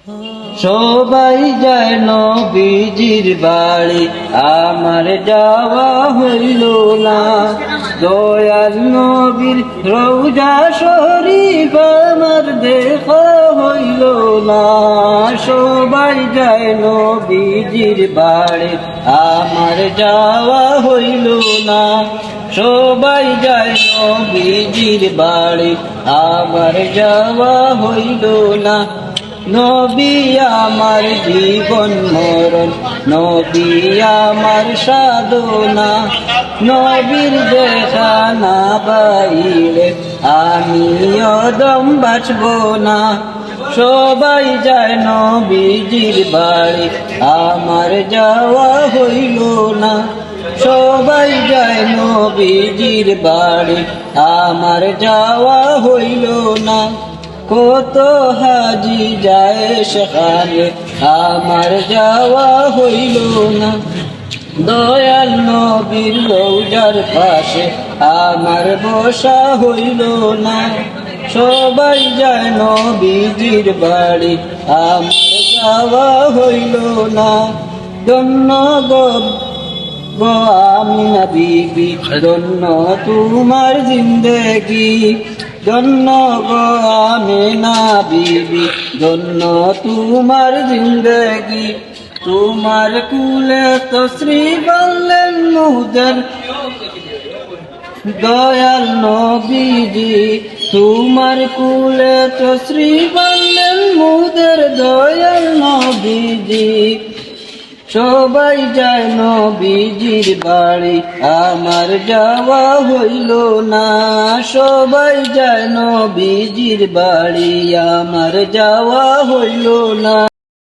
সবাই যায় নবীজির বাড়ি, আমার যাওয়া হইল না। দয়াল নবীর রওজা শরীফ আমার দেখা হইল না। সবাই যায় নবীজির বাড়ি, আমার যাওয়া হইল না। সবাই যায় নবীজির বাড়ি, আমার যাওয়া হইল না। নবী আমার জীবন মরণ, নবী আমার সাধনা। নবীর দেখা না পাইলে আমিও দম বাঁচব না। সবাই যায় নবীজির বাড়ি, আমার যাওয়া হইল না। সবাই যায় নবীজির বাড়ি, আমার যাওয়া হইল না। কত হাজি যায় সেখানে, আমার যাওয়া হইল না। দয়াল নবীর রওজার পাশে আমার বসা হইল না। সবাই যায় নবীজির বাড়ি, আমার যাওয়া হইল না। ধন্য গো আমিনা বিবি, ধন্য তোমার জিন্দেগি। ধন্য গো আমিনা বিবি, ধন্য তোমার জিন্দেগি। তোমার কুলে তশ্রী বললেন মুদের দয়াল নবীজি। তোমার কুলে তশ্রী বললেন মুদের দয়াল নবীজি। সবাই যায় নবীজির বাড়ি, আমার যাওয়া হইল না। সবাই যায় নবীজির বাড়ি, আমার যাওয়া হইল না।